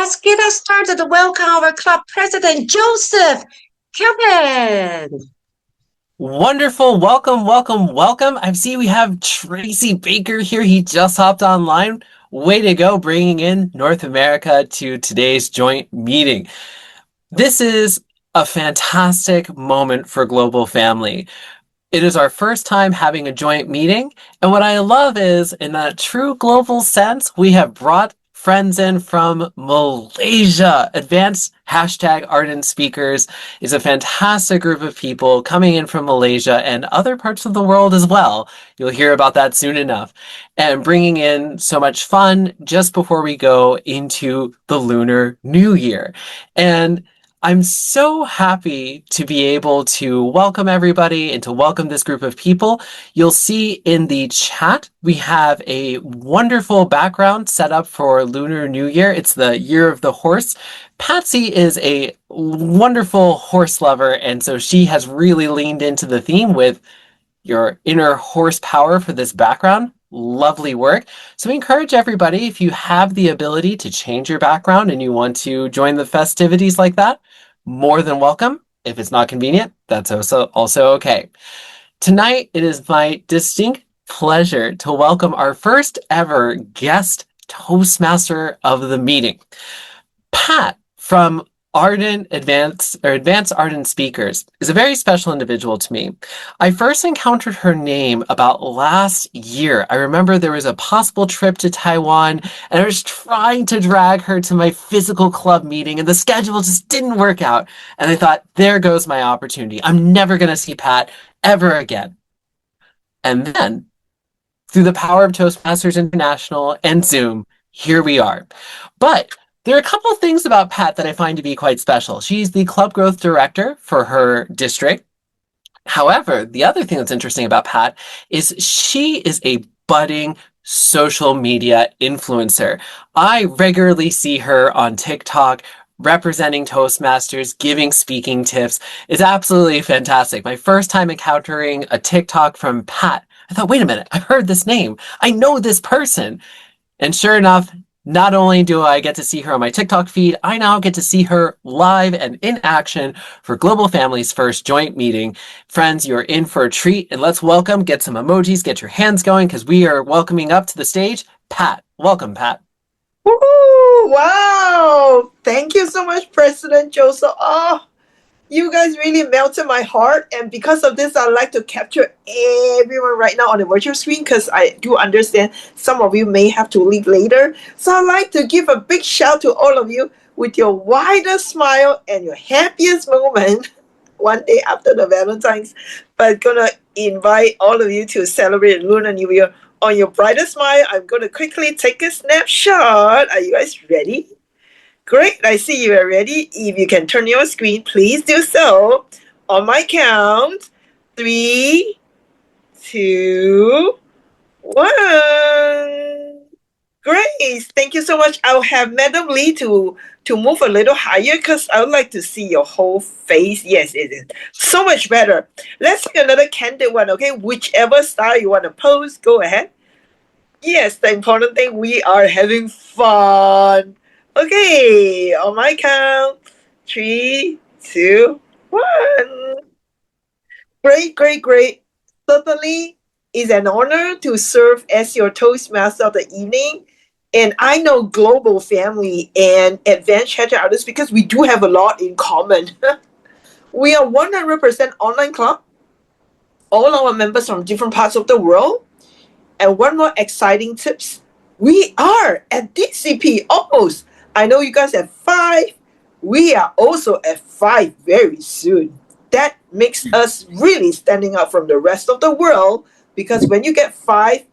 let's get us started. Welcome our club president, Joseph Kevin. Wonderful. Welcome, welcome, welcome. I see we have Tracy Baker here. He just hopped online. Way to go, bringing in North America to today's joint meeting. This is a fantastic moment for Global Family. It is our first time having a joint meeting. And what I love is, in that true global sense, we have brought friends in from Malaysia. Advanced hashtag Ardent Speakers is a fantastic group of people coming in from Malaysia and other parts of the world as well. You'll hear about that soon enough. And bringing in so much fun just before we go into the Lunar New Year. And I'm so happy to be able to welcome everybody and to welcome this group of people. You'll see in the chat, we have a wonderful background set up for Lunar New Year. It's the Year of the Horse. Patsy is a wonderful horse lover, and so she has really leaned into the theme with your inner horsepower for this background. Lovely work. So we encourage everybody, if you have the ability to change your background and you want to join the festivities like that, more than welcome. If it's not convenient, that's also okay. Tonight, it is my distinct pleasure to welcome our first ever guest Toastmaster of the meeting. Pat from Advanced Ardent Speakers is a very special individual to me. I first encountered her name about last year. I remember there was a possible trip to Taiwan, and I was trying to drag her to my physical club meeting, and the schedule just didn't work out. And I thought, there goes my opportunity. I'm never going to see Pat ever again. And then, through the power of Toastmasters International and Zoom, here we are. But there are a couple of things about Pat that I find to be quite special. She's the club growth director for her district. However, the other thing that's interesting about Pat is she is a budding social media influencer. I regularly see her on TikTok representing Toastmasters, giving speaking tips. It's absolutely fantastic. My first time encountering a TikTok from Pat, I thought, wait a minute, I've heard this name. I know this person. And sure enough, not only do I get to see her on my TikTok feed, I now get to see her live and in action for Global Family's first joint meeting. Friends, you're in for a treat, and let's welcome, get some emojis, get your hands going, because we are welcoming up to the stage, Pat. Welcome, Pat. Woo! Wow! Thank you so much, President Joseph. Oh, you guys really melted my heart, and because of this, I'd like to capture everyone right now on the virtual screen because I do understand some of you may have to leave later. So I'd like to give a big shout to all of you with your widest smile and your happiest moment one day after the Valentine's. But gonna invite all of you to celebrate Lunar New Year on your brightest smile. I'm gonna quickly take a snapshot. Are you guys ready? Great, I see you are ready. If you can turn your screen, please do so. On my count, 3, 2, 1. Great, thank you so much. I'll have Madam Lee to move a little higher because I would like to see your whole face. Yes, it is so much better. Let's take another candid one, okay? Whichever style you want to pose, go ahead. Yes, the important thing, we are having fun. Okay, on my count, 3, 2, 1. Great, great, great. Certainly, it's an honor to serve as your Toastmaster of the evening. And I know Global Family and Advanced Chatter Artists because we do have a lot in common. We are 100% online club. All our members from different parts of the world. And one more exciting tips. We are at DCP almost. I know you guys have 5. We are also at 5 very soon. That makes us really standing out from the rest of the world because when you get 5,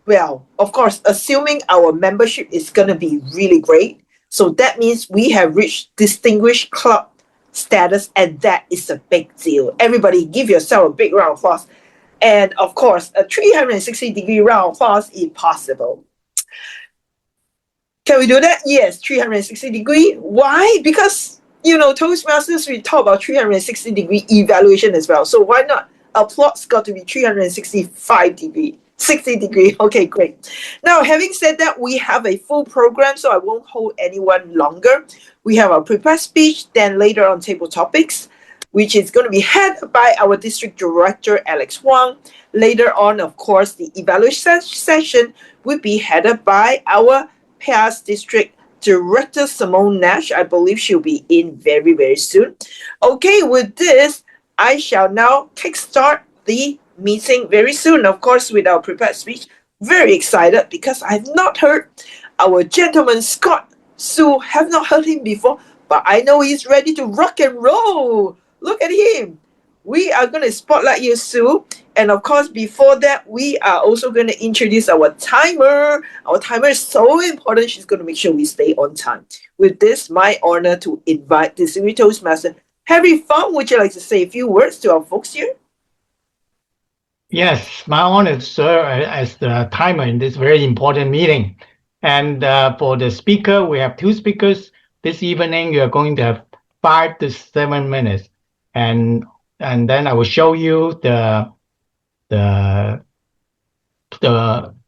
well, of course, assuming our membership is going to be really great. So that means we have reached distinguished club status, and that is a big deal. Everybody give yourself a big round of applause. And of course, a 360-degree round of applause is possible. Can we do that? Yes, 360-degree. Why? Because, Toastmasters, we talk about 360-degree evaluation as well. So why not? Applause got to be 365-degree. 60 degree. Okay, great. Now, having said that, we have a full program, so I won't hold anyone longer. We have our prepared speech, then later on table topics, which is going to be headed by our district director, Alex Huang. Later on, of course, the evaluation session will be headed by our past district director, Simone Nash. I believe she'll be in very, very soon. Okay, with this, I shall now kickstart the meeting very soon, of course, with our prepared speech. Very excited because I've not heard our gentleman Scott Su, have not heard him before, but I know he's ready to rock and roll. Look at him. We are going to spotlight you, Sue. And of course, before that, we are also going to introduce our timer. Our timer is so important. She's going to make sure we stay on time. With this, my honor to invite the Siri Toastmaster, Harry Fong. Would you like to say a few words to our folks here? Yes, my honor to serve as the timer in this very important meeting. And for the speaker, we have two speakers. This evening, you are going to have 5 to 7 minutes. And then I will show you the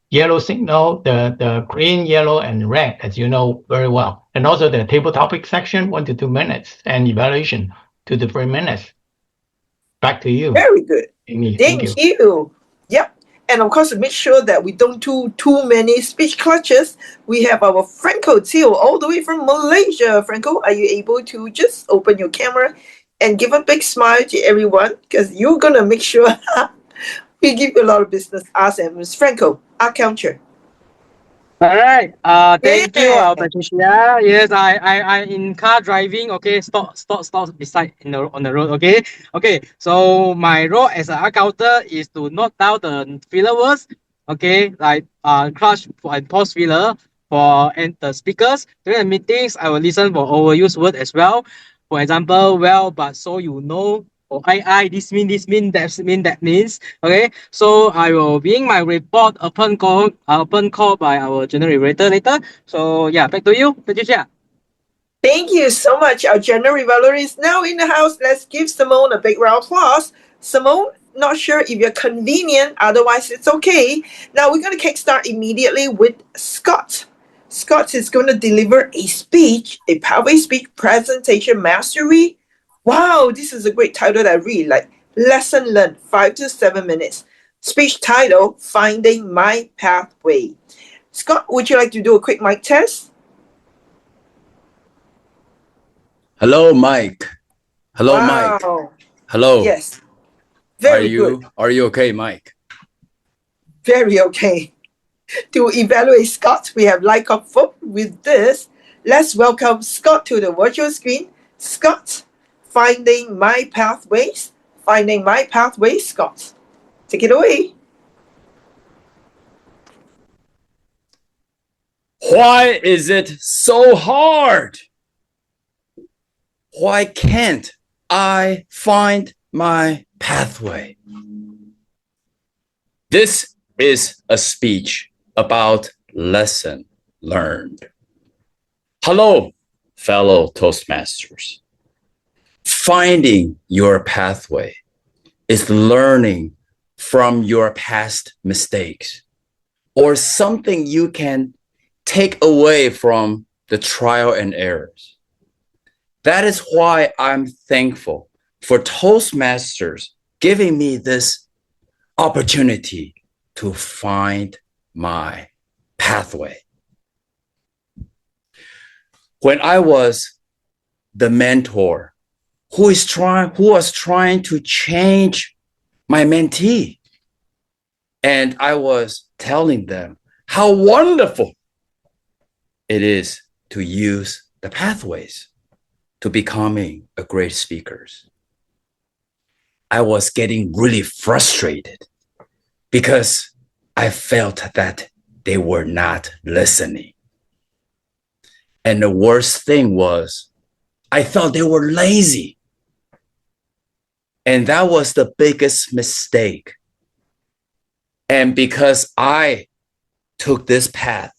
yellow signal, the green, yellow, and red, as you know very well. And also the table topic section, 1 to 2 minutes, and evaluation, 2 to 3 minutes. Back to you. Very good. Amy, Thank you. Yep. And of course, to make sure that we don't do too many speech clutches, we have our Franco Teo all the way from Malaysia. Franco, are you able to just open your camera and give a big smile to everyone? Because you're going to make sure we give you a lot of business. Us and Ms. Franco, our counter. All right. Thank you, Yeah. Patricia. Yes, I in car driving. Okay, stop beside on the road. Okay. So my role as an accountant is to note down the filler words. Okay, like clutch and pause filler and the speakers during the meetings. I will listen for overused word as well. For example, well, but so you know. Or this mean, that means. Okay, so I will bring my report upon call by our general director later. So yeah, back to you, Patricia. Thank you so much. Our general evaluator is now in the house. Let's give Simone a big round of applause. Simone, not sure if you're convenient, otherwise it's okay. Now we're going to kickstart immediately with Scott. Scott is going to deliver a speech, a pathway speech presentation mastery. Wow, this is a great title that I really like. Lesson learned, 5 to 7 minutes. Speech title, Finding My Pathway. Scott, would you like to do a quick mic test? Hello, Mike. Hello, Mike. Wow. Hello. Yes. Very good. Are you okay, Mike? Very okay. To evaluate Scott, we have Like Up Folk. With this, let's welcome Scott to the virtual screen. Scott, Finding My Pathways. Finding My Pathways, Scott. Take it away. Why is it so hard? Why can't I find my pathway? This is a speech about lesson learned. Hello, fellow Toastmasters. Finding your pathway is learning from your past mistakes or something you can take away from the trial and errors. That is why I'm thankful for Toastmasters giving me this opportunity to find my pathway. When I was the mentor who was trying to change my mentee, and I was telling them how wonderful it is to use the pathways to becoming a great speaker. I was getting really frustrated because I felt that they were not listening. And the worst thing was, I thought they were lazy. And that was the biggest mistake. And because I took this path,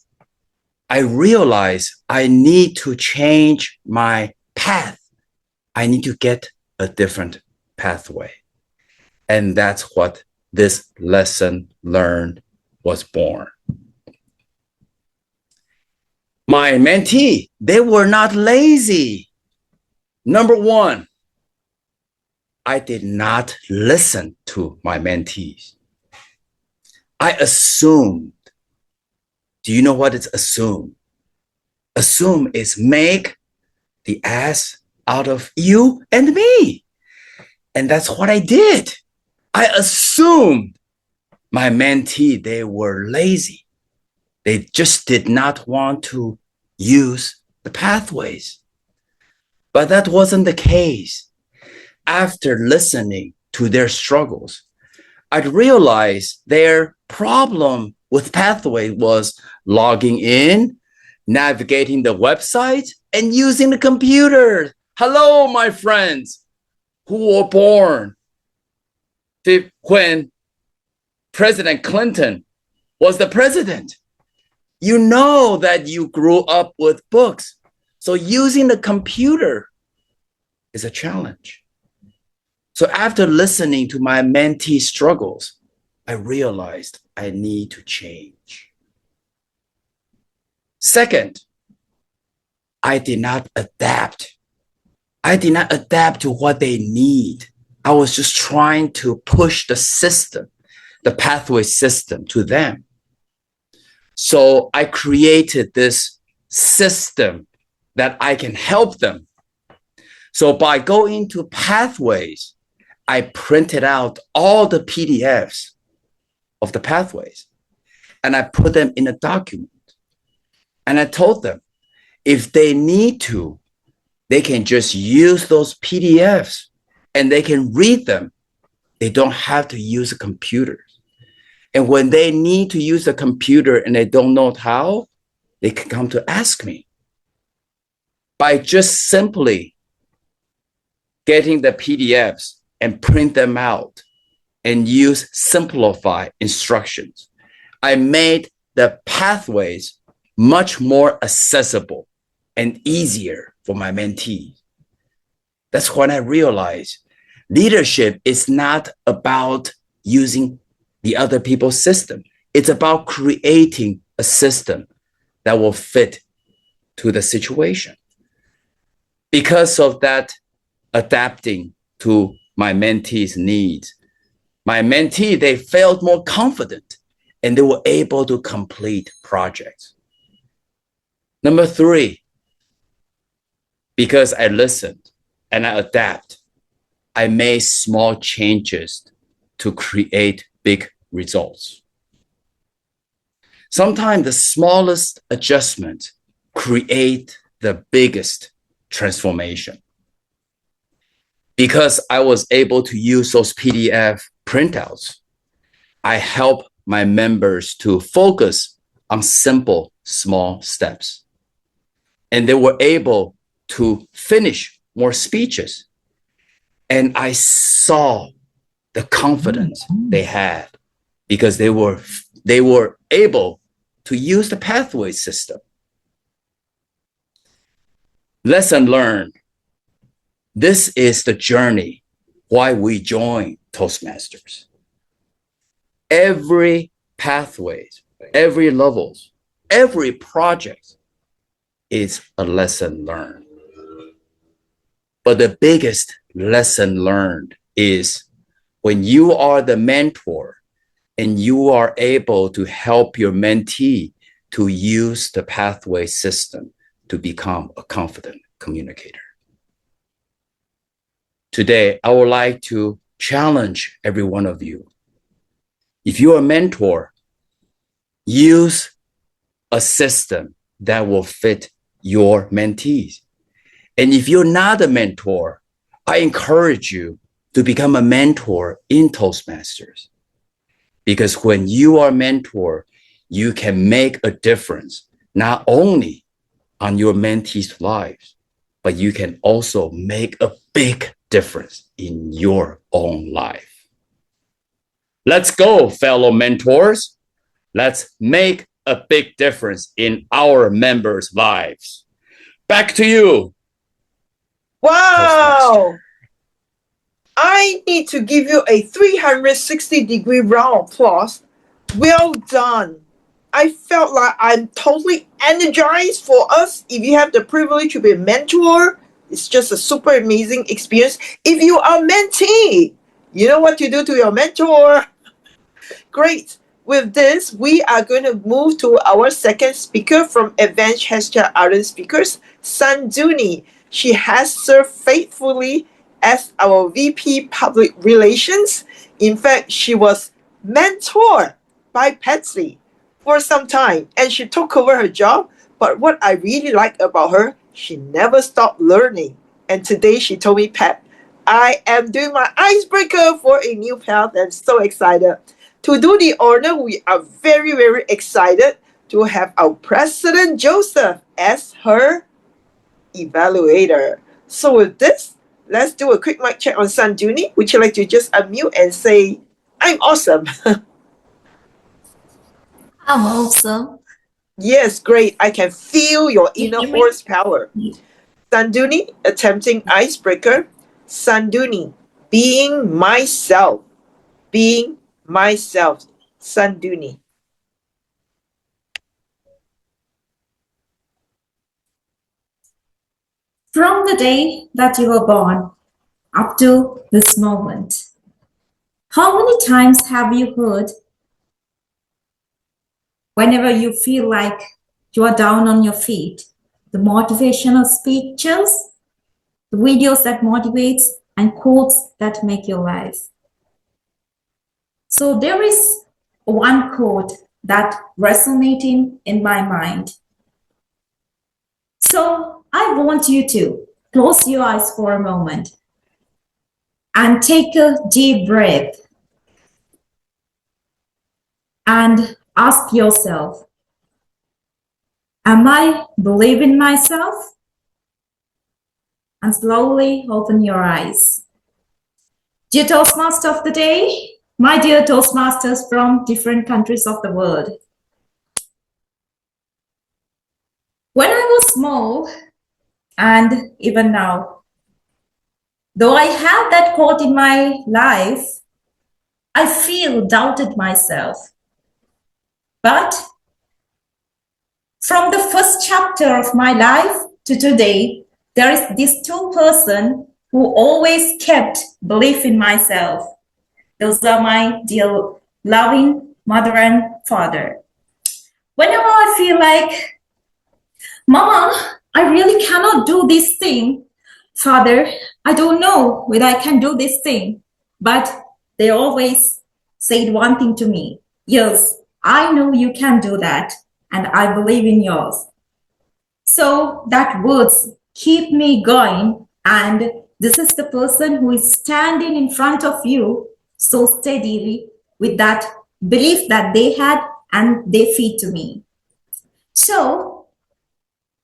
I realized I need to change my path. I need to get a different pathway. And that's what this lesson learned was born. My mentee, they were not lazy. Number one, I did not listen to my mentees. I assumed. Do you know what is assume? Assume is make the ass out of you and me. And that's what I did. I assumed my mentee, they were lazy. They just did not want to use the pathways. But that wasn't the case. After listening to their struggles, I'd realized their problem with pathway was logging in, navigating the website, and using the computer. Hello, my friends who were born when President Clinton was the president. You know that you grew up with books. So using the computer is a challenge. So after listening to my mentee struggles, I realized I need to change. Second, I did not adapt. I did not adapt to what they need. I was just trying to push the system, the pathway system to them. So I created this system that I can help them. So by going to pathways, I printed out all the PDFs of the pathways and I put them in a document. And I told them, if they need to, they can just use those PDFs and they can read them. They don't have to use a computer. And when they need to use a computer and they don't know how, they can come to ask me. By just simply getting the PDFs and print them out and use simplified instructions, I made the pathways much more accessible and easier for my mentees. That's when I realized leadership is not about using the other people's system. It's about creating a system that will fit to the situation. Because of that, adapting to my mentees' needs, my mentee, they felt more confident and they were able to complete projects. Number three, because I listened and I adapt, I made small changes to create big results. Sometimes the smallest adjustment create the biggest transformation. Because I was able to use those PDF printouts, I help my members to focus on simple, small steps. And they were able to finish more speeches. And I saw the confidence they had because they were able to use the pathway system. Lesson learned. This is the journey why we join Toastmasters. Every pathway, every levels, every project is a lesson learned. But the biggest lesson learned is when you are the mentor and you are able to help your mentee to use the pathway system to become a confident communicator. Today, I would like to challenge every one of you. If you're a mentor, use a system that will fit your mentees. And if you're not a mentor, I encourage you to become a mentor in Toastmasters. Because when you are a mentor, you can make a difference, not only on your mentees' lives, but you can also make a big difference in your own life. Let's go, fellow mentors. Let's make a big difference in our members' lives. Back to you. Wow! I need to give you a 360-degree round of applause Well done. I felt like I'm totally energized for us. If you have the privilege to be a mentor, it's just a super amazing experience. If you are a mentee, you know what to do to your mentor. Great. With this, we are going to move to our second speaker from Advanced Hashtag Ardent Speakers, Sanduni. She has served faithfully as our VP Public Relations. In fact, she was mentored by Patsy for some time and she took over her job. But what I really like about her, she never stopped learning. And today she told me, Pat, I am doing my icebreaker for a new path. I'm so excited. To do the honor, we are very, very excited to have our President Joseph as her evaluator. So with this, let's do a quick mic check on Sanduni. Would you like to just unmute and say, I'm awesome? I'm awesome. Yes, great. I can feel your inner hear me? horsepower. Sanduni, attempting icebreaker. Sanduni, being myself. Being myself. Sanduni. From the day that you were born up to this moment, how many times have you heard, whenever you feel like you are down on your feet, the motivational speeches, the videos that motivates, and quotes that make your life? So there is one quote that resonating in my mind. So I want you to close your eyes for a moment and take a deep breath and ask yourself, am I believing myself? And slowly open your eyes. Dear Toastmaster of the day, my dear Toastmasters from different countries of the world. When I was small, and even now, though I have that quote in my life, I feel doubted myself. But from the first chapter of my life to today, there is this two person who always kept belief in myself. Those are my dear loving mother and father. Whenever I feel like, Mama, I really cannot do this thing. Father, I don't know whether I can do this thing. But they always said one thing to me. Yes, I know you can do that. And I believe in yours. So that words keep me going. And this is the person who is standing in front of you so steadily with that belief that they had and they feed to me. So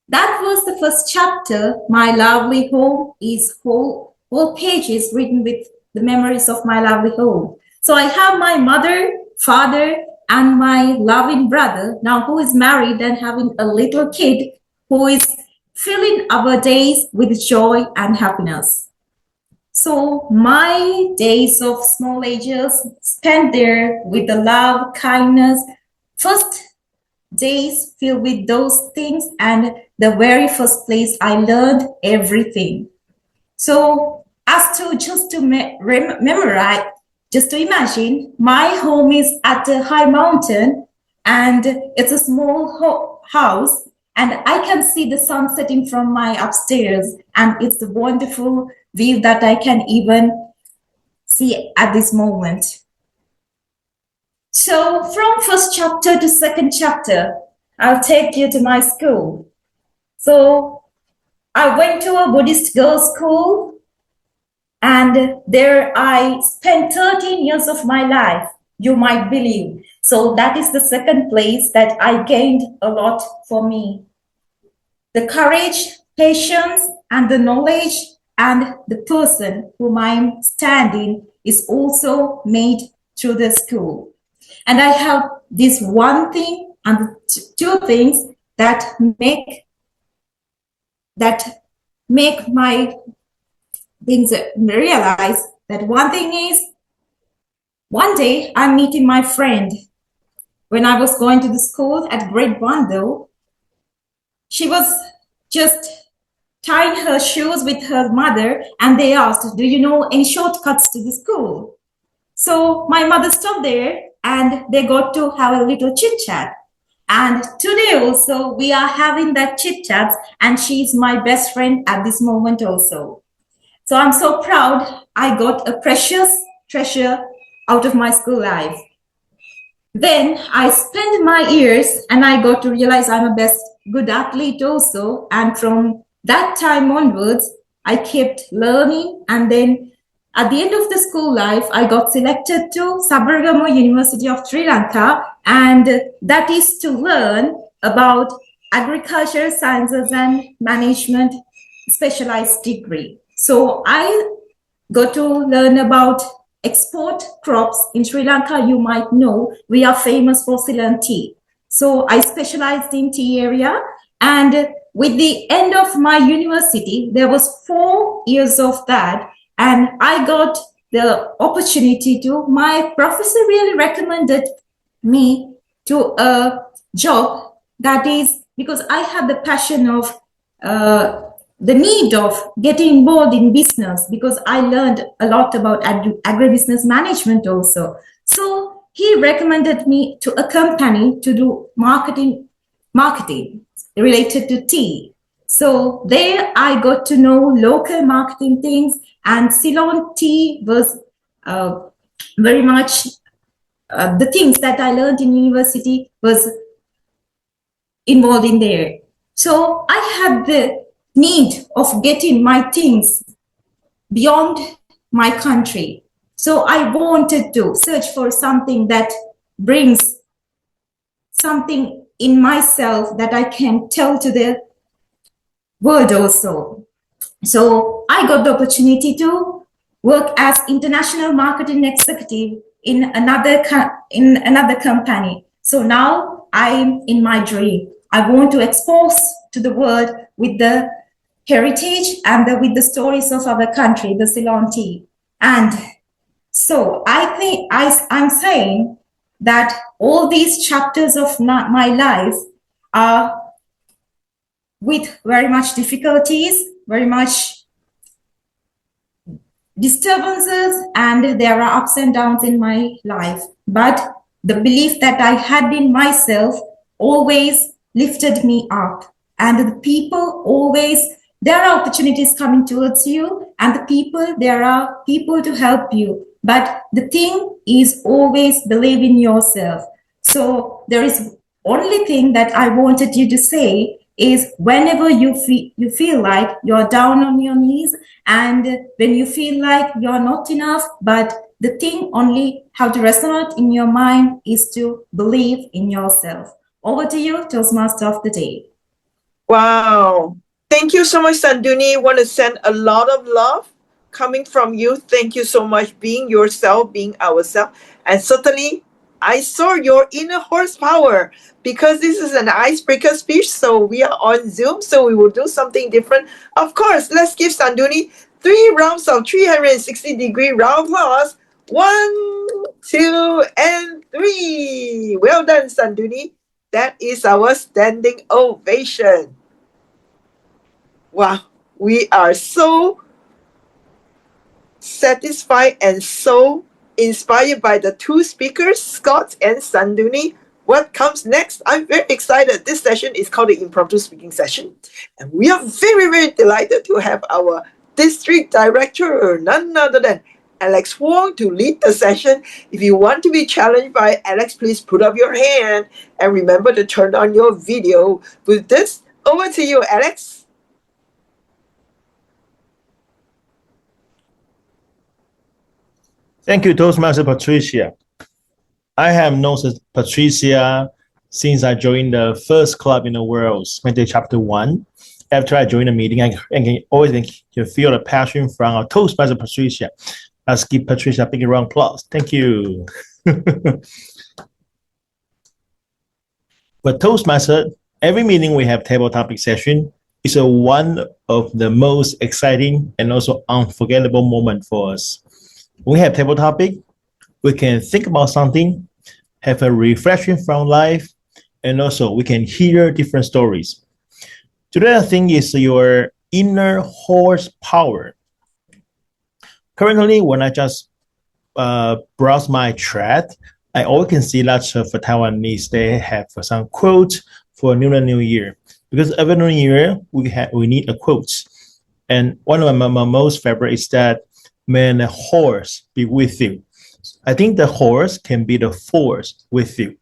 that was the first chapter. My lovely home is whole page is written with the memories of my lovely home. So I have my mother, father, and my loving brother now who is married and having a little kid who is filling our days with joy and happiness. So my days of small ages spent there with the love, kindness, first days filled with those things, and the very first place I learned everything. So as to just to memorize, just to imagine, my home is at a high mountain and it's a small house and I can see the sun setting from my upstairs and it's a wonderful view that I can even see at this moment. So from first chapter to second chapter, I'll take you to my school. So I went to a Buddhist girls' school and there I spent 13 years of my life, you might believe. So that is the second place that I gained a lot for me. The courage, patience, and the knowledge and the person whom I'm standing is also made through the school. And I have this one thing and two things that make my things realize that one thing is, one day I'm meeting my friend when I was going to the school at grade 1 though, she was just tying her shoes with her mother, and they asked, do you know any shortcuts to the school? So my mother stopped there and they got to have a little chit chat. And today also we are having that chit chat, and she's my best friend at this moment also. So I'm so proud I got a precious treasure out of my school life. Then I spent my years and I got to realize I'm a good athlete also. And from that time onwards, I kept learning. And then at the end of the school life, I got selected to Sabaragamuwa University of Sri Lanka. And that is to learn about agriculture, sciences and management specialized degree. So I got to learn about export crops in Sri Lanka. You might know we are famous for Ceylon tea. So I specialized in tea area, and with the end of my university, there was 4 years of that, and I got the opportunity to, my professor really recommended me to a job that is, because I had the passion of the need of getting involved in business, because I learned a lot about agribusiness management also. So he recommended me to a company to do marketing related to tea. So there I got to know local marketing things, and Ceylon tea was very much the things that I learned in university was involved in there. So I had the need of getting my things beyond my country. So I wanted to search for something that brings something in myself that I can tell to the world also. So I got the opportunity to work as international marketing executive in another company. So now I'm in my dream. I want to expose to the world with the heritage and with the stories of our country, the Ceylon tea. And so I think I'm saying that all these chapters of my life are with very much difficulties, very much disturbances, and there are ups and downs in my life. But the belief that I had in myself always lifted me up. And the people always, there are opportunities coming towards you, and there are people to help you. But the thing is always believe in yourself. So there is only thing that I wanted you to say is whenever you feel like you're down on your knees, and when you feel like you're not enough, but the thing only how to resonate in your mind is to believe in yourself. Over to you, Toastmaster of the day. Wow. Thank you so much, Sanduni. Want to send a lot of love coming from you. Thank you so much being yourself, being ourselves. And certainly, I saw your inner horsepower, because this is an icebreaker speech. So we are on Zoom, so we will do something different. Of course, let's give Sanduni 3 rounds of 360-degree round applause. 1, 2, and 3. Well done, Sanduni. That is our standing ovation. Wow, we are so satisfied and so inspired by the 2 speakers, Scott and Sanduni. What comes next? I'm very excited. This session is called the Impromptu Speaking Session. And we are very, very delighted to have our District Director, none other than Alex Wong, to lead the session. If you want to be challenged by Alex, please put up your hand and remember to turn on your video. With this, over to you, Alex. Thank you, Toastmaster Patricia. I have known Patricia since I joined the first club in the world, Mente Chapter 1. After I joined the meeting, I can always feel the passion from our Toastmaster Patricia. Let's give Patricia a big round of applause. Thank you. But Toastmaster, every meeting we have table topic session is one of the most exciting and also unforgettable moment for us. When we have table topic, we can think about something, have a reflection from life, and also we can hear different stories. Today, I think is your inner horsepower. Currently, when I just browse my thread, I always can see lots of Taiwanese, they have some quotes for Lunar New Year. Because every New Year, we need a quote. And one of my most favorite is that, may the horse be with you. I think the horse can be the force with you.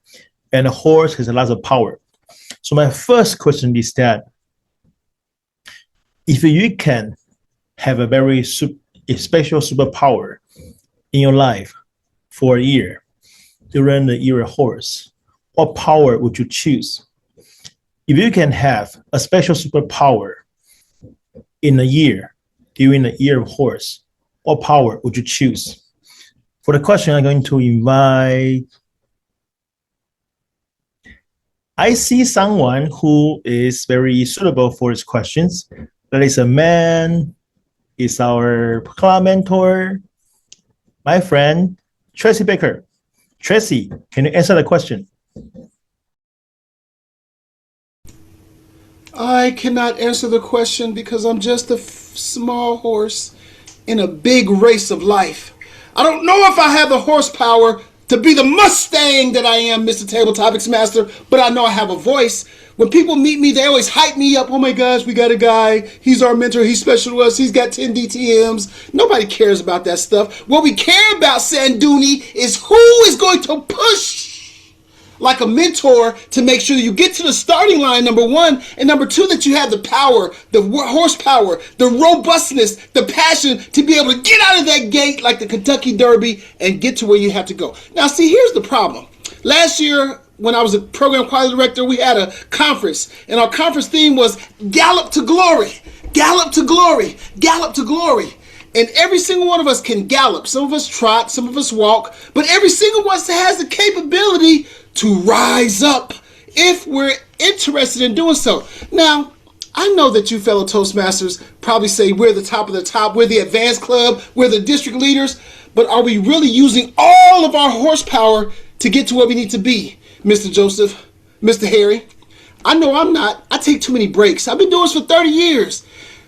And the horse has a lot of power. So my first question is that, if you can have a very special superpower in your life for a year, during the year of horse, what power would you choose? If you can have a special superpower in a year, during the year of horse, what power would you choose? For the question, I'm going to invite, I see someone who is very suitable for his questions. That is a man, is our club mentor, my friend, Tracy Baker. Tracy, can you answer the question? I cannot answer the question because I'm just a small horse in a big race of life. I don't know if I have the horsepower to be the Mustang that I am, Mr. Table Topics Master, but I know I have a voice. When people meet me, they always hype me up. Oh my gosh, we got a guy. He's our mentor. He's special to us. He's got 10 DTMs. Nobody cares about that stuff. What we care about, Sanduni, is who is going to push like a mentor to make sure you get to the starting line, number one, and number two, that you have the power, the horsepower, the robustness, the passion to be able to get out of that gate like the Kentucky Derby and get to where you have to go. Now, see, here's the problem. Last year, when I was a program quality director, we had a conference, and our conference theme was Gallop to Glory, Gallop to Glory, Gallop to Glory. And every single one of us can gallop. Some of us trot, some of us walk, but every single one has the capability to rise up if we're interested in doing so. Now, I know that you fellow Toastmasters probably say we're the top of the top, we're the advanced club, we're the district leaders, but are we really using all of our horsepower to get to where we need to be, Mr. Joseph, Mr. Harry? I know I'm not. I take too many breaks. I've been doing this for 30 years.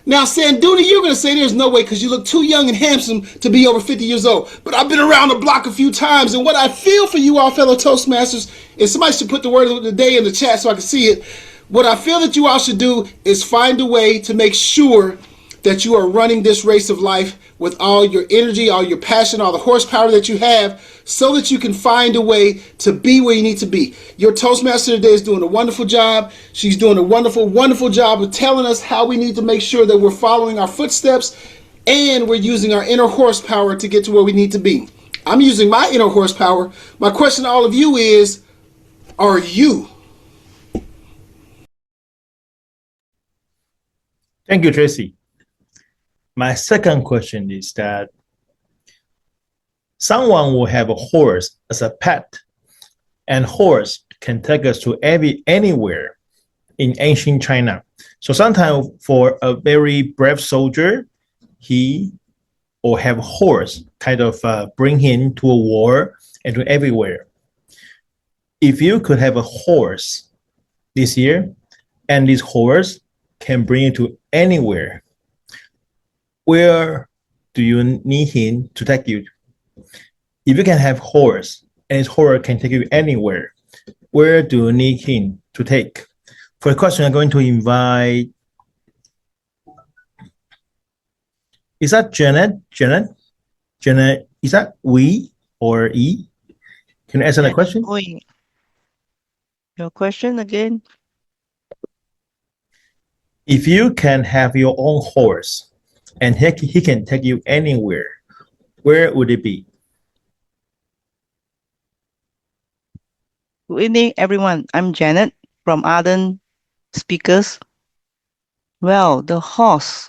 Now, Sanduni, you're going to say there's no way because you look too young and handsome to be over 50 years old. But I've been around the block a few times, and what I feel for you all fellow Toastmasters, and somebody should put the word of the day in the chat so I can see it, what I feel that you all should do is find a way to make sure that you are running this race of life with all your energy, all your passion, all the horsepower that you have, so that you can find a way to be where you need to be. Your Toastmaster today is doing a wonderful job. She's doing a wonderful, wonderful job of telling us how we need to make sure that we're following our footsteps and we're using our inner horsepower to get to where we need to be. I'm using my inner horsepower. My question to all of you is, are you? Thank you, Tracy. My second question is that someone will have a horse as a pet, and horse can take us to anywhere in ancient China. So sometimes for a very brave soldier, he or have a horse kind of bring him to a war and to everywhere. If you could have a horse this year, and this horse can bring you to anywhere, where do you need him to take you? If you can have horse and his horse can take you anywhere, where do you need him to take? For the question, I'm going to invite, is that Janet? Janet, is that we or E? Can you answer that question? Oi. Your question again? If you can have your own horse and he can take you anywhere, where would it be? Good evening, everyone. I'm Janet from Arden Speakers. Well, the horse.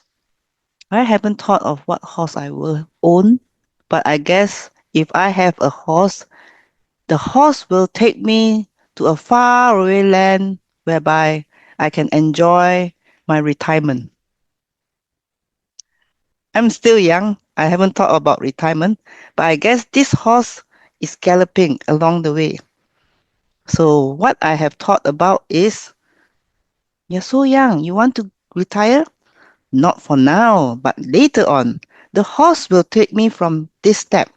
I haven't thought of what horse I will own, but I guess if I have a horse, the horse will take me to a faraway land whereby I can enjoy my retirement. I'm still young. I haven't thought about retirement, but I guess this horse is galloping along the way. So what I have thought about is, you're so young, you want to retire? Not for now, but later on. The horse will take me from this step.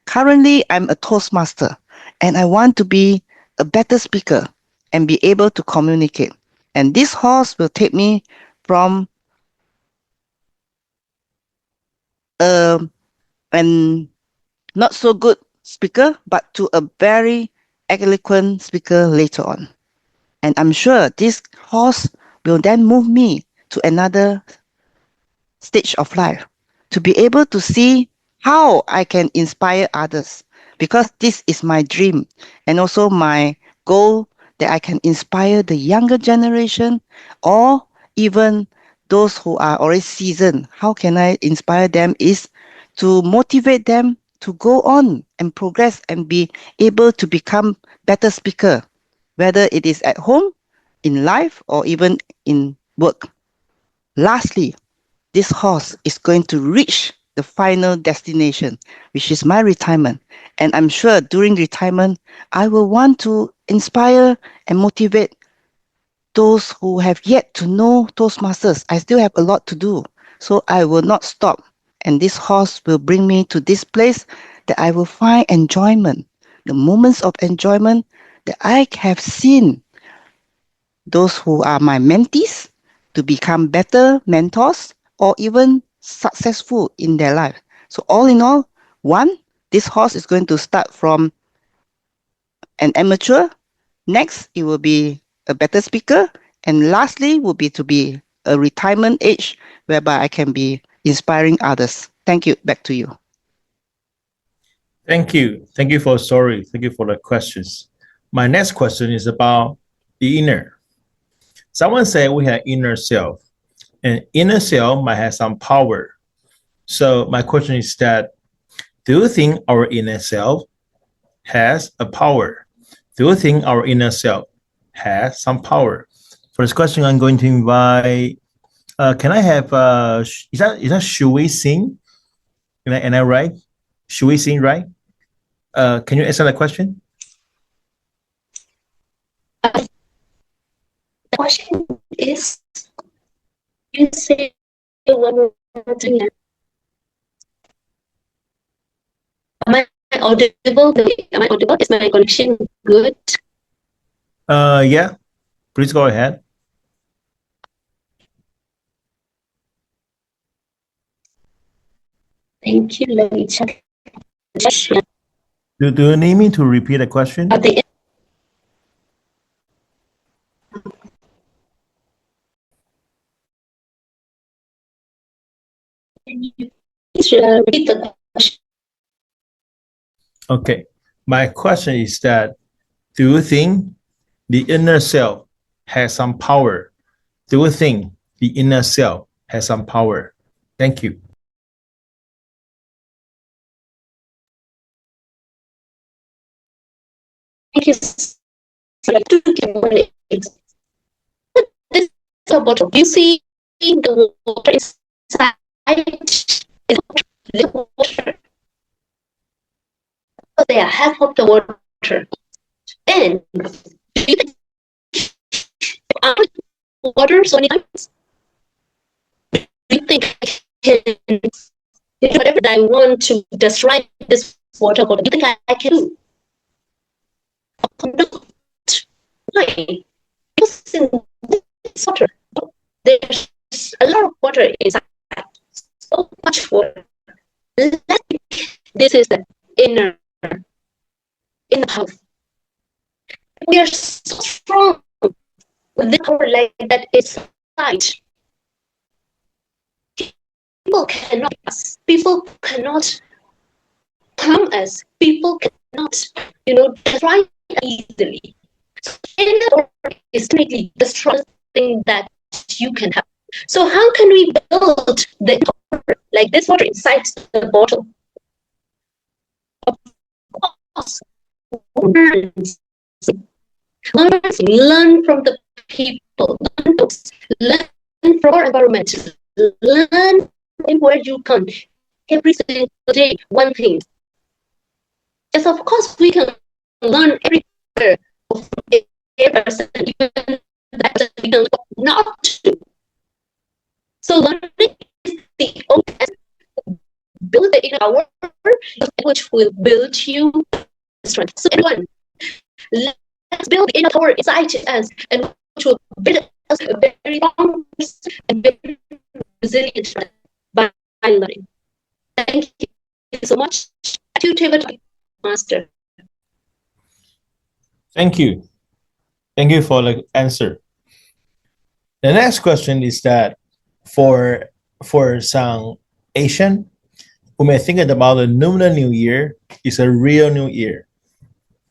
Currently, I'm a Toastmaster and I want to be a better speaker and be able to communicate. And this horse will take me from an not so good speaker, but to a very eloquent speaker later on. And I'm sure this horse will then move me to another stage of life to be able to see how I can inspire others, because this is my dream and also my goal, that I can inspire the younger generation or even those who are already seasoned. How can I inspire them is to motivate them to go on and progress and be able to become better speaker, whether it is at home, in life, or even in work. Lastly, this horse is going to reach the final destination, which is my retirement. And I'm sure during retirement, I will want to inspire and motivate those who have yet to know Toastmasters. I still have a lot to do, so I will not stop. And this horse will bring me to this place that I will find enjoyment, the moments of enjoyment that I have seen those who are my mentees to become better mentors or even successful in their life. So all in all, one, this horse is going to start from an amateur. Next, it will be a better speaker. And lastly, will be to be a retirement age whereby I can be inspiring others. Thank you. Back to you. Thank you. Thank you for the story. Thank you for the questions. My next question is about the inner. Someone said we have inner self, and inner self might have some power. So my question is that, do you think our inner self has a power? Do you think our inner self has some power? For this question, I'm going to invite, can I have, is that Shui Sing? Am I right? Shui Sing, right? Can you answer that question? The question is, you say one more time. Am I audible? Am I audible? Is my connection good? Yeah, please go ahead. Thank you. Let me check. Do you need me to repeat the question? Can you please repeat the question? Okay, my question is that, do you think the inner self has some power? Do you think the inner self has some power? Thank you. Thank you. This is a bottle. You see the water inside is water. They are half of the water. And water so many times. You think I can do whatever I want to destroy this water bottle? You think I can do? Why? Because in this water, there's a lot of water inside. So much water. This is the inner house. We are so strong with the power like that inside. People cannot us. People cannot harm us. People cannot, destroy easily. So inner is definitely the strongest thing that you can have. So how can we build the power like this water inside the bottle? Of course, learn from the people, learn from our environment, learn from where you come. Every single day, one thing. Yes, of course, we can learn everywhere from a person, even that person we don't not to. So learning is the only build the inner power which will build you strength. So everyone, let's build the inner power inside us, and which will build us a very strong and very resilient strength by learning. Thank you so much. To David Master. Thank you. Thank you for the answer. The next question is that for some Asian who may think about the Lunar New Year is a real New Year.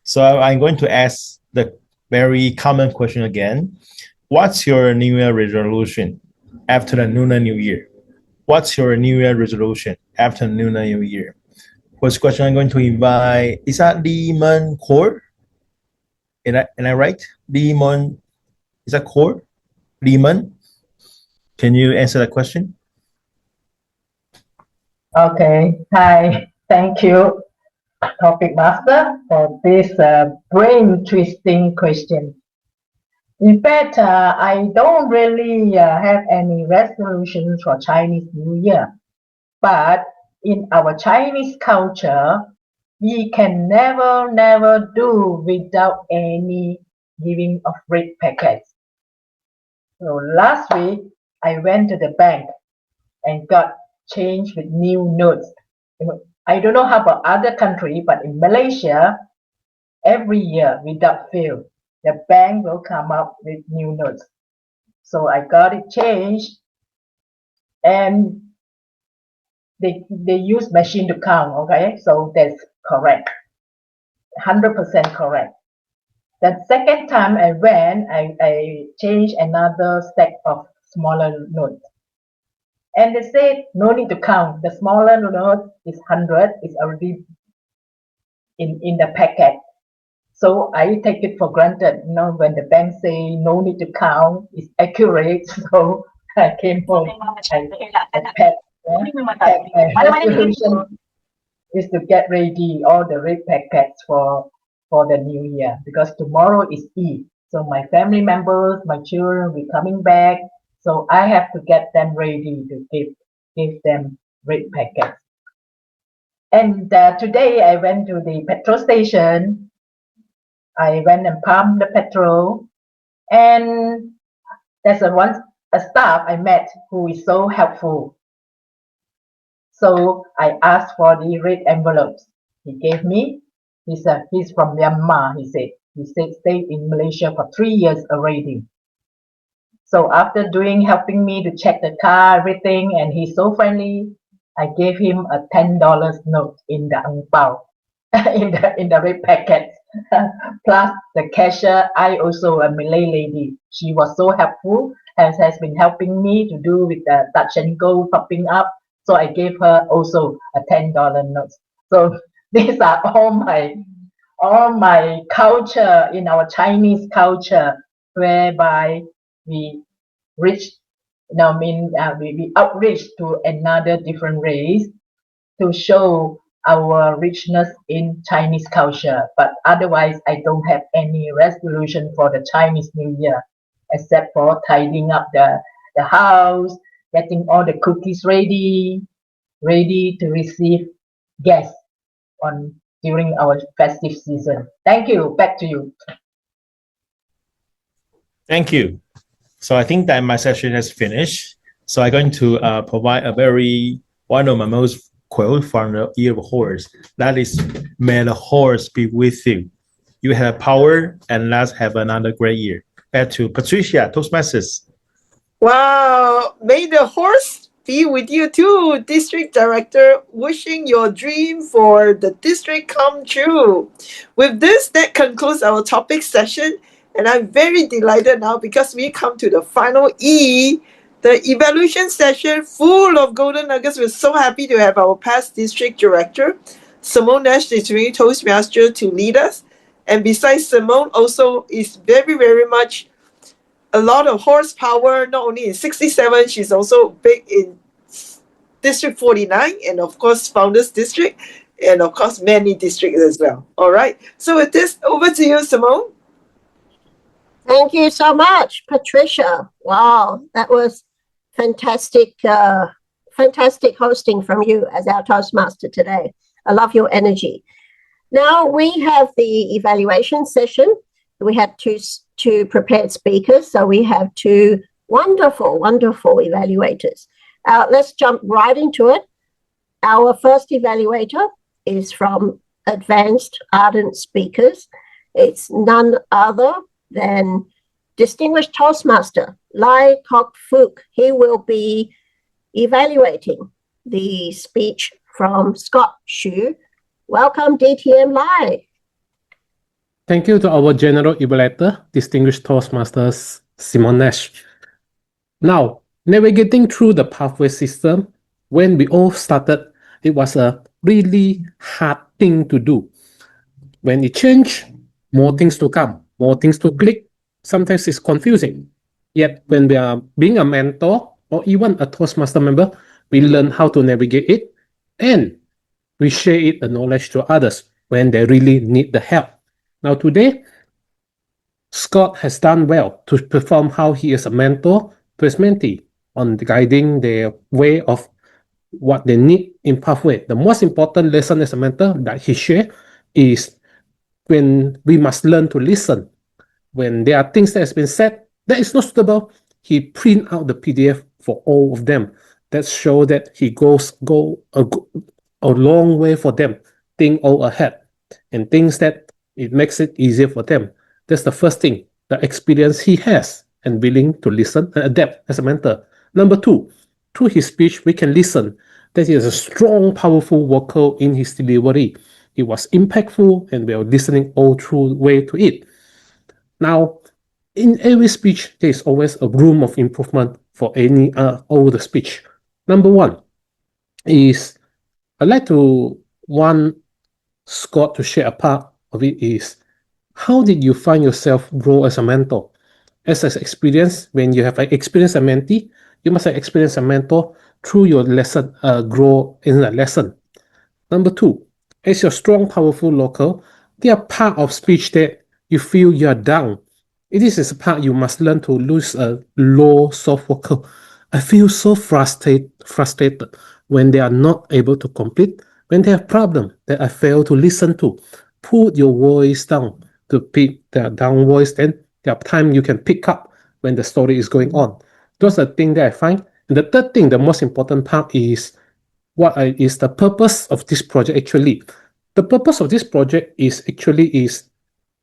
So I'm going to ask the very common question again. What's your New Year resolution after the Lunar New Year? What's your New Year resolution after the Lunar New Year? First question I'm going to invite, is that Demon Core? Am I right? Demon, is that Core? Demon? Can you answer that question? Okay, hi, thank you, Topic Master, for this brain twisting question. In fact, I don't really have any resolutions for Chinese New Year, but in our Chinese culture, we can never do without any giving of red packets. So last week, I went to the bank and got change with new notes. I don't know how about other country, but in Malaysia, every year without fail, the bank will come up with new notes. So I got it changed, and they use machine to count. Okay, so that's correct, 100% correct. The second time I went, I changed another stack of smaller notes. And they said, no need to count. The smaller note is 100, is already in the packet. So I take it for granted. You know, when the bank say no need to count, it's accurate. So I came home. I packed. My resolution is to get ready all the red packets for the new year, because tomorrow is Eid. So my family members, my children will be coming back. So I have to get them ready to give them red packets. And today I went to the petrol station. I went and pumped the petrol, and there's a staff I met who is so helpful. So I asked for the red envelopes. He gave me. He's from Myanmar. He said stayed in Malaysia for 3 years already. So after helping me to check the car, everything, and he's so friendly, I gave him a $10 note in the ang pao, in the red packet. Plus the cashier, I also a Malay lady. She was so helpful, has been helping me to do with the touch and go popping up. So I gave her also a $10 note. So these are all my culture in our Chinese culture, whereby we reach, we outreach to another different race to show our richness in Chinese culture. But otherwise, I don't have any resolution for the Chinese New Year, except for tidying up the house, getting all the cookies ready to receive guests during our festive season. Thank you. Back to you. Thank you. So I think that my session has finished. So I'm going to provide one of my most quote from the Year of the Horse. That is, may the horse be with you. You have power, and let's have another great year. Back to Patricia, Toastmasters. Wow, may the horse be with you too, District Director. Wishing your dream for the district come true. With this, that concludes our topic session. And I'm very delighted now because we come to the final E, the evaluation session full of golden nuggets. We're so happy to have our past district director, Simone Nash, the District Toastmaster, to lead us. And besides Simone, also is very, very much a lot of horsepower, not only in 67, she's also big in District 49, and of course, Founders District, and of course, many districts as well. All right. So with this, over to you, Simone. Thank you so much, Patricia. Wow, that was fantastic, fantastic hosting from you as our Toastmaster today. I love your energy. Now we have the evaluation session. We have two prepared speakers, so we have two wonderful, wonderful evaluators. Let's jump right into it. Our first evaluator is from Advanced Ardent Speakers. It's none other than Distinguished Toastmaster Lai Kok Fook. He will be evaluating the speech from Scott Shu. Welcome, DTM Lai. Thank you to our General Evaluator, Distinguished Toastmasters Simon Nash. Now, navigating through the pathway system, when we all started, it was a really hard thing to do. When it changed, more things to come, more things to click. Sometimes it's confusing. Yet when we are being a mentor or even a Toastmaster member, we learn how to navigate it and we share it, the knowledge, to others when they really need the help. Now today, Scott has done well to perform how he is a mentor to his mentee on guiding their way of what they need in pathway. The most important lesson as a mentor that he shared is when we must learn to listen. When there are things that has been said that is not suitable, he print out the PDF for all of them. That show that he goes a long way for them, think all ahead, and things that it makes it easier for them. That's the first thing, the experience he has and willing to listen and adapt as a mentor. Number two, through his speech, we can listen that he is a strong, powerful vocal in his delivery. It was impactful and we are listening all through the way to it. Now, in every speech, there is always a room of improvement for all the speech. Number one is, I'd like to want Scott to share a part of it is, how did you find yourself grow as a mentor? As an experience, when you have experienced a mentee, you must have experienced a mentor through your lesson, grow in a lesson. Number two, as your strong, powerful local, there are part of speech that you feel you are down. It is a part you must learn to lose a low, soft vocal. I feel so frustrated when they are not able to complete, when they have problem that I fail to listen to. Put your voice down to pick the down voice, then there are time you can pick up when the story is going on. Those are the things that I find. And the third thing, the most important part is what is the purpose of this project actually. The purpose of this project is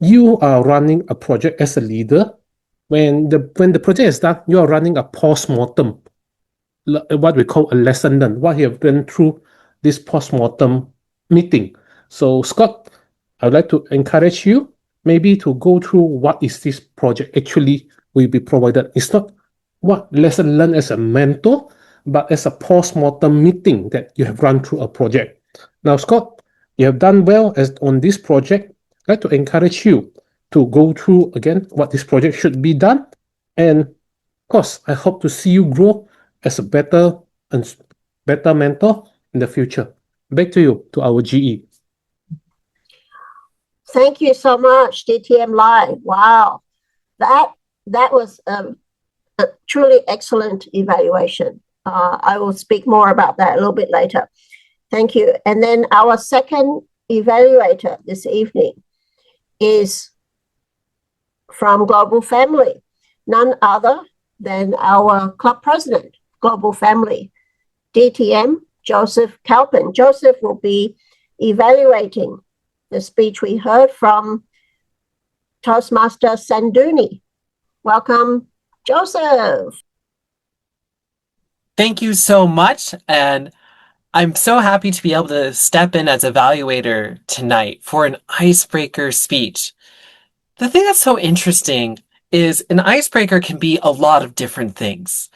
you are running a project as a leader. When the project is done, you are running a post-mortem, what we call a lesson learned, what you have been through this post-mortem meeting. So Scott, I'd like to encourage you maybe to go through what is this project actually will be provided. It's not what lesson learned as a mentor, but as a post-mortem meeting that you have run through a project. Now, Scott, you have done well on this project. I'd like to encourage you to go through again what this project should be done. And of course, I hope to see you grow as a better mentor in the future. Back to you, to our GE. Thank you so much, DTM Lai. Wow, that was a truly excellent evaluation. I will speak more about that a little bit later. Thank you. And then our second evaluator this evening is from Global Family, none other than our club president, Global Family, DTM Joseph Kalpin. Joseph will be evaluating the speech we heard from Toastmaster Sanduni. Welcome, Joseph. Thank you so much. And I'm so happy to be able to step in as evaluator tonight for an icebreaker speech. The thing that's so interesting is an icebreaker can be a lot of different things.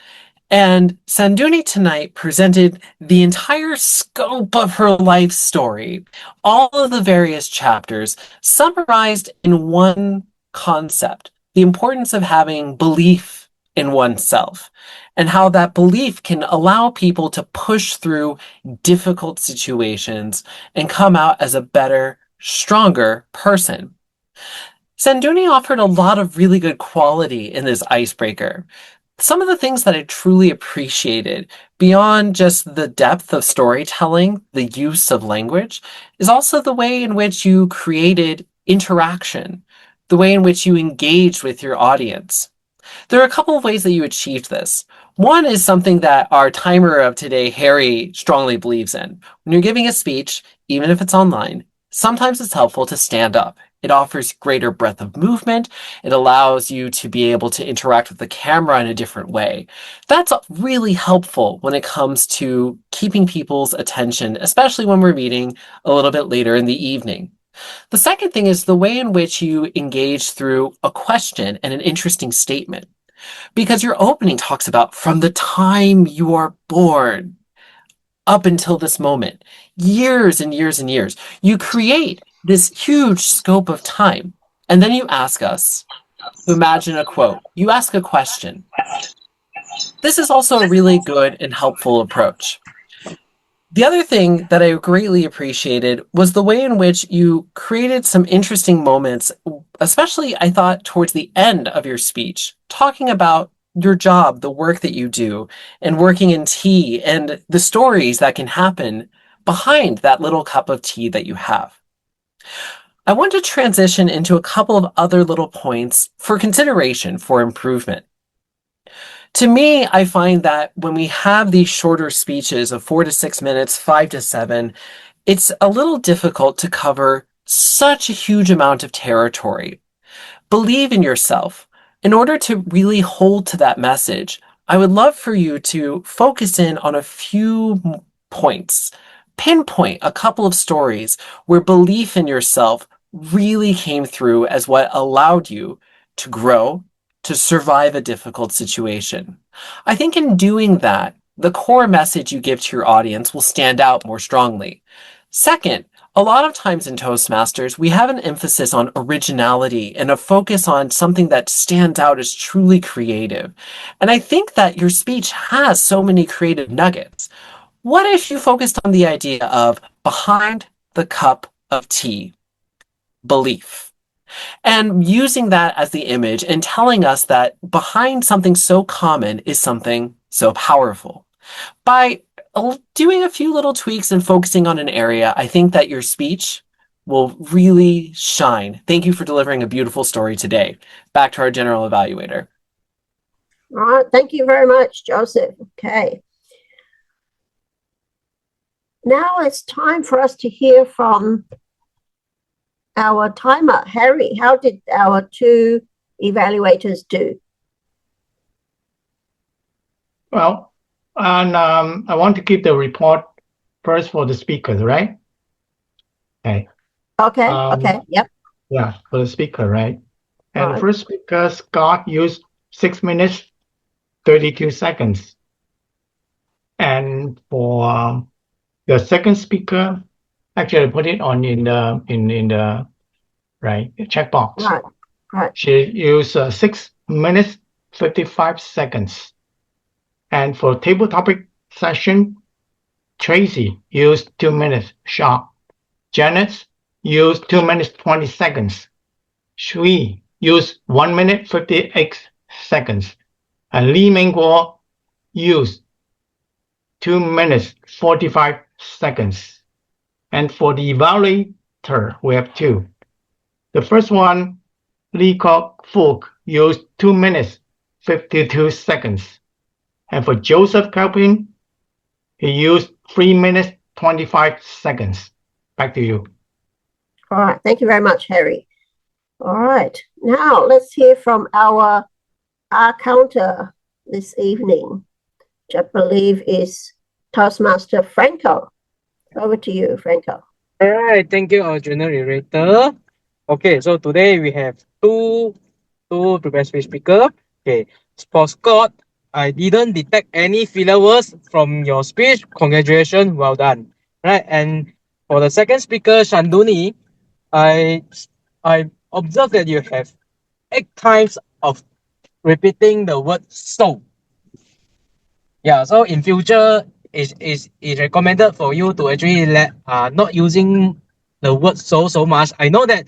And Sanduni tonight presented the entire scope of her life story, all of the various chapters summarized in one concept, the importance of having belief in oneself, and how that belief can allow people to push through difficult situations and come out as a better, stronger person. Sanduni offered a lot of really good quality in this icebreaker. Some of the things that I truly appreciated, beyond just the depth of storytelling, the use of language, is also the way in which you created interaction, the way in which you engaged with your audience. There are a couple of ways that you achieved this. One is something that our timer of today, Harry, strongly believes in. When you're giving a speech, even if it's online, sometimes it's helpful to stand up. It offers greater breadth of movement. It allows you to be able to interact with the camera in a different way. That's really helpful when it comes to keeping people's attention, especially when we're meeting a little bit later in the evening. The second thing is the way in which you engage through a question and an interesting statement. Because your opening talks about from the time you are born up until this moment, years and years and years. You create this huge scope of time. And then you ask us to imagine a quote. You ask a question. This is also a really good and helpful approach. The other thing that I greatly appreciated was the way in which you created some interesting moments, especially I thought towards the end of your speech, talking about your job, the work that you do, and working in tea, and the stories that can happen behind that little cup of tea that you have. I want to transition into a couple of other little points for consideration for improvement. To me, I find that when we have these shorter speeches of 4 to 6 minutes, 5 to 7, it's a little difficult to cover such a huge amount of territory. Believe in yourself. In order to really hold to that message, I would love for you to focus in on a few points, pinpoint a couple of stories where belief in yourself really came through as what allowed you to grow, to survive a difficult situation. I think in doing that, the core message you give to your audience will stand out more strongly. Second, a lot of times in Toastmasters, we have an emphasis on originality and a focus on something that stands out as truly creative. And I think that your speech has so many creative nuggets. What if you focused on the idea of behind the cup of tea? Belief. And using that as the image and telling us that behind something so common is something so powerful. By doing a few little tweaks and focusing on an area, I think that your speech will really shine. Thank you for delivering a beautiful story today. Back to our general evaluator. All right, thank you very much, Joseph. Okay. Now it's time for us to hear from our timer. Harry, how did our two evaluators do? Well, and I want to give the report first for the speakers, right? Okay. Okay, okay, yep. Yeah, for the speaker, right? And Right. the first speaker, Scott, used 6 minutes, 32 seconds. And for the second speaker, actually I put it on in the right checkbox. Right, right. She used 6 minutes, 55 seconds. And for table topic session, Tracy used 2 minutes sharp. Janet used 2 minutes, 20 seconds. Shui used 1 minute, 58 seconds. And Li Mingguo used 2 minutes, 45 seconds. And for the evaluator, we have two. The first one, Li Kok-Fook, used 2 minutes, 52 seconds. And for Joseph Calpin, he used 3 minutes, 25 seconds. Back to you. All right, thank you very much, Harry. All right, now let's hear from our counter this evening, which I believe is Toastmaster Franco. Over to you, Franco. All right, thank you, our general narrator. Okay, so today we have two prepared speech speaker. Okay, for Scott, I didn't detect any filler words from your speech. Congratulations, well done. Right, and for the second speaker, Shanduni, I observed that you have 8 times of repeating the word so. Yeah, so in future, is recommended for you to actually not using the word so much. I know that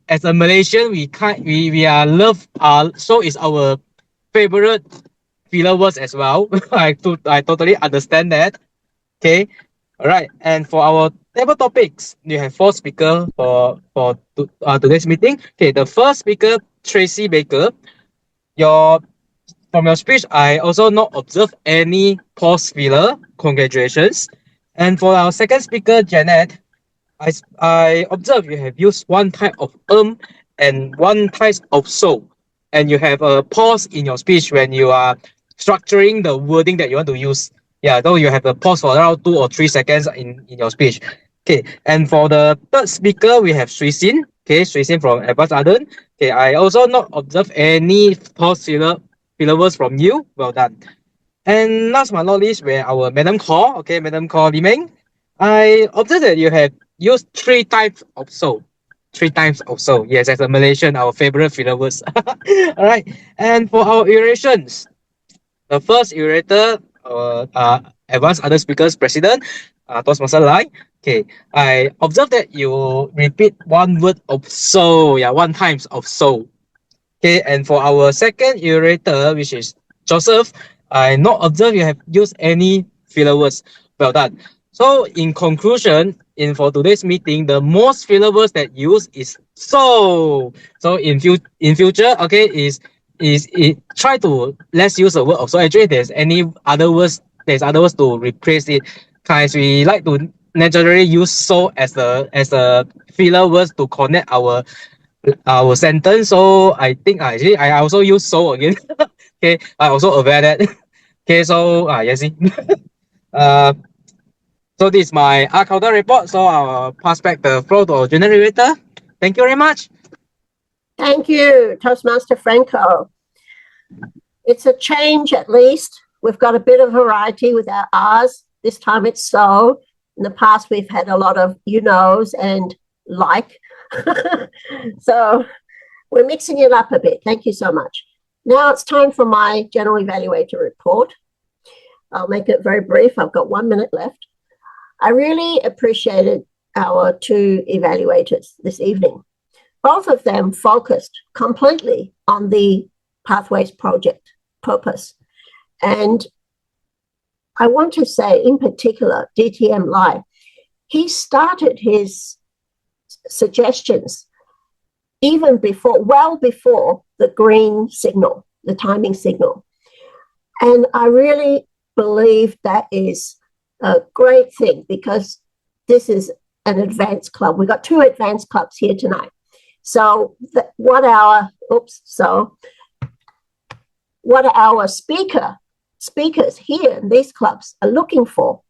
as a Malaysian, we are love so is our favorite filler words as well. I totally understand that. Okay, all right. And for our table topics, you have 4 speakers for today's meeting. Okay, the first speaker, Tracy Baker. From your speech, I also not observe any pause filler. Congratulations. And for our second speaker, Janet, I observe you have used one type of and one type of so, and you have a pause in your speech when you are structuring the wording that you want to use. Yeah, though you have a pause for around 2 or 3 seconds in your speech. Okay, and for the third speaker, we have Sui Sin. Okay, Sui Sin from Advanced Arden. Okay, I also not observe any pause filler words from you. Well done. And last but not least, we're our Madam Call. Okay, Madam Call Li Meng. I observe that you have used 3 types of so. 3 times of so. Yes, as a Malaysian, our favorite filler words. All right. And for our iterations, the first iterator, Advanced Other Speakers President, Toastmaster Lai. Okay, I observed that you repeat one word of so. Yeah, 1 times of so. Okay, and for our second iterator, which is Joseph, I not observe you have used any filler words. Well done. So in conclusion, for today's meeting, the most filler words that use is so. So in future, okay, is try to let's use the word of so. Actually, there's other words to replace it. Guys, we like to naturally use so as a filler words to connect our sentence. So I think actually I also use so again. Okay, I also aware that. Okay, so yes. So this is my counter report. So I'll pass back the floor to our generator. Thank you very much. Thank you, Toastmaster Franco. It's a change at least. We've got a bit of variety with our R's. This time it's so. In the past, we've had a lot of you knows and like. So we're mixing it up a bit. Thank you so much. Now it's time for my general evaluator report. I'll make it very brief. I've got 1 minute left. I really appreciated our 2 evaluators this evening. Both of them focused completely on the Pathways Project purpose. And I want to say in particular, DTM Lai, he started his suggestions even well before the green signal, the timing signal. And I really believe that is a great thing because this is an advanced club. We've got 2 advanced clubs here tonight. So what our speakers here in these clubs are looking for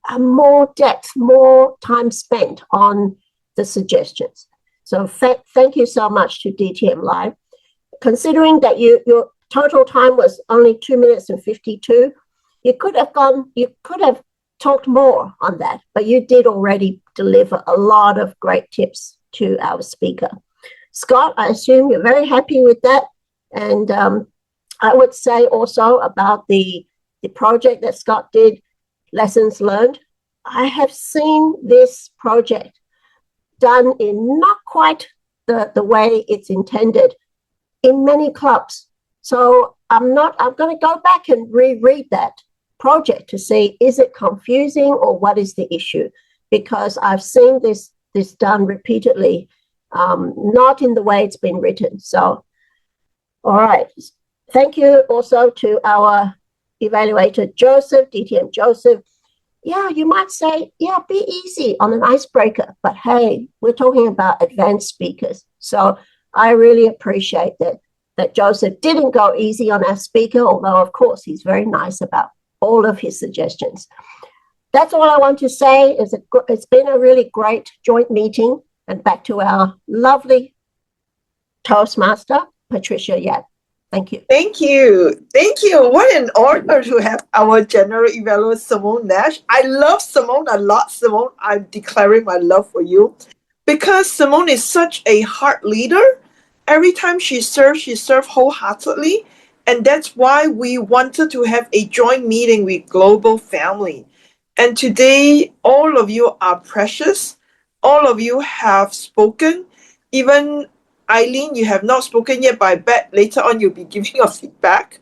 are more depth, more time spent on the suggestions. So thank you so much to DTM Live. Considering that your total time was only 2 minutes and 52, you could have talked more on that, but you did already deliver a lot of great tips to our speaker. Scott, I assume you're very happy with that. And I would say also about the project that Scott did, Lessons Learned. I have seen this project done in not quite the way it's intended in many clubs. So I'm going to go back and reread that project to see, is it confusing or what is the issue? Because I've seen this done repeatedly, not in the way it's been written. So, all right. Thank you also to our evaluator, Joseph, DTM Joseph. Yeah, you might say, yeah, be easy on an icebreaker, but hey, we're talking about advanced speakers. So I really appreciate that Joseph didn't go easy on our speaker, although of course he's very nice about all of his suggestions. That's all I want to say. It's been a really great joint meeting, and back to our lovely Toastmaster, Patricia Yap. Thank you. Thank you. Thank you. What an honor to have our general evaluator, Simone Nash. I love Simone a lot, Simone. I'm declaring my love for you because Simone is such a heart leader. Every time she serves wholeheartedly. And that's why we wanted to have a joint meeting with Global Family. And today, all of you are precious. All of you have spoken. Even Eileen, you have not spoken yet, but I bet later on you'll be giving your feedback.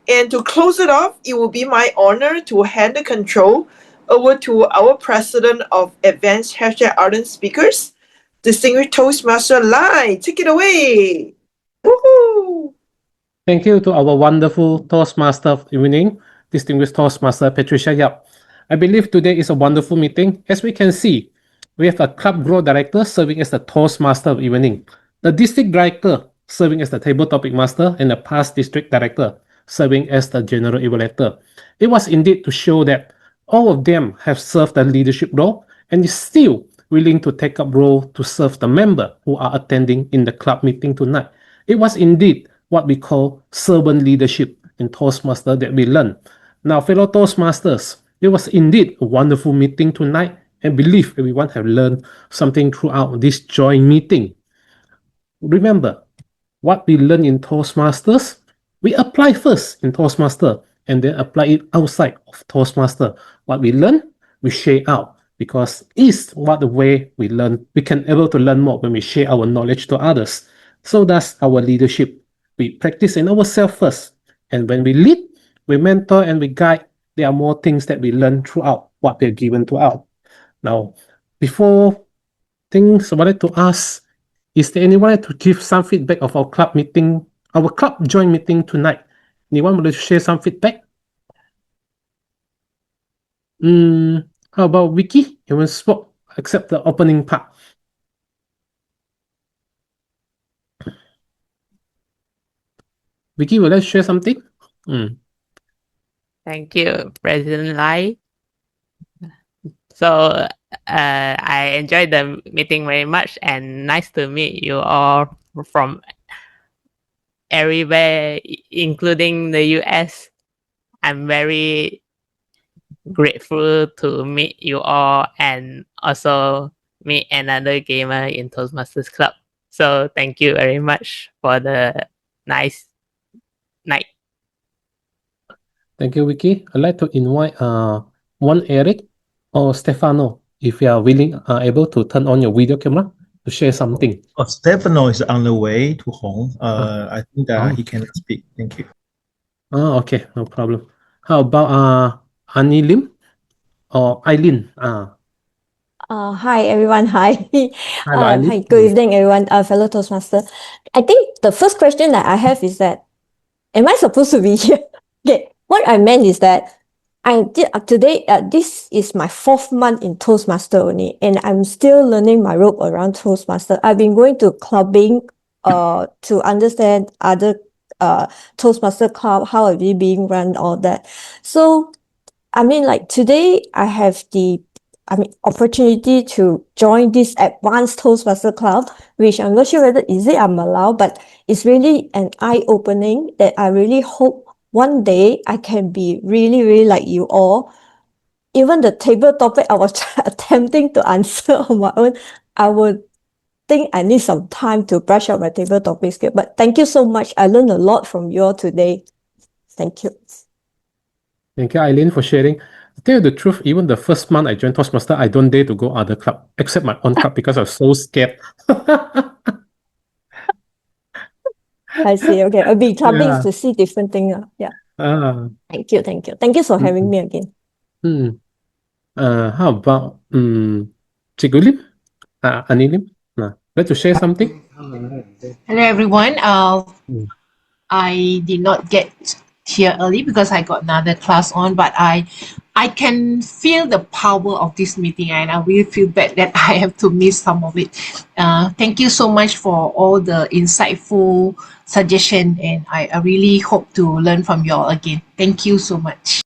And to close it off, it will be my honor to hand the control over to our president of Advanced Ardent Speakers, Distinguished Toastmaster Lai. Take it away. Woohoo! Thank you to our wonderful Toastmaster of the evening, distinguished Toastmaster Patricia Yap. I believe today is a wonderful meeting. As we can see, we have a club growth director serving as the Toastmaster of the evening, the district director serving as the table topic master, and the past district director serving as the general evaluator. It was indeed to show that all of them have served a leadership role and is still willing to take up role to serve the member who are attending in the club meeting tonight. It was indeed what we call servant leadership in Toastmaster that we learned. Now, fellow Toastmasters, it was indeed a wonderful meeting tonight, and believe everyone have learned something throughout this joint meeting. Remember, what we learn in Toastmasters, we apply first in Toastmaster and then apply it outside of Toastmaster. What we learn, we share out, because it's what the way we learn. We can able to learn more when we share our knowledge to others. So does our leadership. We practice in ourselves first, and when we lead, we mentor and we guide. There are more things that we learn throughout what we're given to out. Now, before things, I wanted to ask, is there anyone to give some feedback of our club meeting, our club joint meeting tonight? Anyone want to share some feedback? How about Vicky? You want to spoke except the opening part. Vicky, will you share something? Thank you, President Lai. So I enjoyed the meeting very much, and nice to meet you all from everywhere, including the US. I'm very grateful to meet you all and also meet another gamer in Toastmasters Club. So thank you very much for the nice night. Thank you, Vicky. I'd like to invite one Eric or Stefano, if you are willing, able to turn on your video camera to share something. Stefano is on the way to home. I think that he cannot speak. Thank you. Oh, okay, no problem. How about Annie Lim or Eileen? Hi everyone. Hi. Hello, Eileen. Hi. Good evening, everyone. Fellow Toastmaster. I think the first question that I have is that, am I supposed to be here? Okay. What I meant is that I did today. This is my 4th month in Toastmaster only, and I'm still learning my rope around Toastmaster. I've been going to clubbing, to understand other Toastmaster club, how are they being run, all that. So, I mean, like today, I have the opportunity to join this advanced Toastmaster club, which I'm not sure whether I'm allowed, but it's really an eye-opening that I really hope one day I can be really, really like you all. Even the table topic I was attempting to answer on my own, I would think I need some time to brush up my table topic skill. But thank you so much. I learned a lot from you all today. Thank you. Thank you, Eileen, for sharing. To tell you the truth, even the first month I joined Toastmaster, I don't dare to go other club except my own club because I'm so scared. I see. Okay, I'll be clubbing to see different things. Yeah. Thank you. Thank you. Thank you for having me again. How about Cikgu Lim? Annie Lim? Like to share something? Hello everyone. I did not get here early because I got another class on, but I can feel the power of this meeting, and I really feel bad that I have to miss some of it. Thank you so much for all the insightful suggestion, and I really hope to learn from you all again. Thank you so much.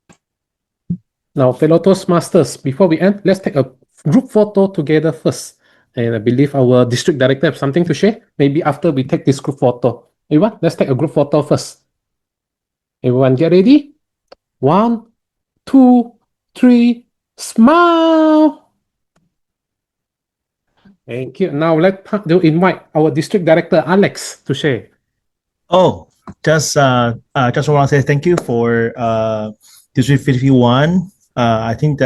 Now, fellow Toastmasters, before we end, let's take a group photo together first. And I believe our district director have something to share. Maybe after we take this group photo. Everyone, let's take a group photo first. Everyone get ready? 1, 2, 3, smile! Thank you. Now let's invite our district director, Alex, to share. Oh, just want to say thank you for District 51. I think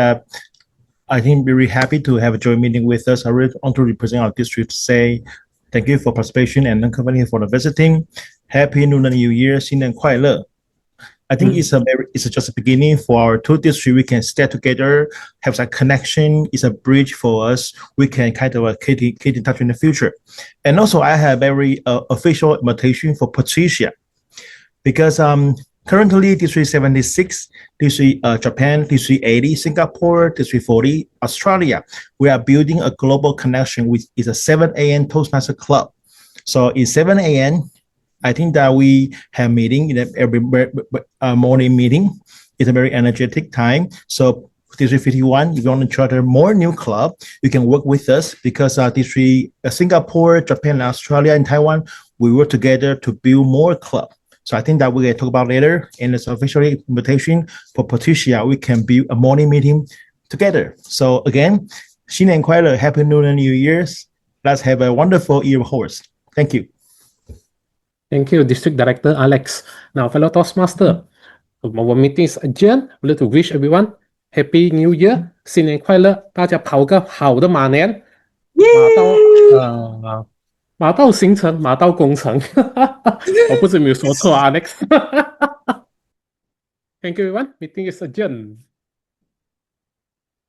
very happy to have a joint meeting with us. I really want to represent our district to say Thank you for participation and company for the visiting. Happy Lunar New Year, 新年快乐. I think it's just a beginning for our two districts. We can stay together, have some connection. It's a bridge for us. We can kind of keep in touch in the future. And also, I have very official invitation for Patricia, because currently District 76, District Japan, District 80, Singapore, District 40, Australia. We are building a global connection with it's a 7 a.m. Toastmaster Club. So in 7 a.m. I think that we have meeting in every morning meeting. It's a very energetic time. So District 51, if you want to charter more new club, you can work with us, because District Singapore, Japan, Australia, and Taiwan, we work together to build more club. So I think that we're going to talk about later, and it's official invitation for Patricia. We can build a morning meeting together. So again, 新年快乐, Happy Lunar New Year's. Let's have a wonderful year of horse. Thank you. Thank you, District Director Alex. Now, fellow Toastmaster, our meeting is adjourned. We'd like to wish everyone Happy New Year. 新年快乐，大家跑个好的马年，马到行程，马到功成。我不知有没有说错啊，Alex。Thank you, everyone. Meeting is adjourned.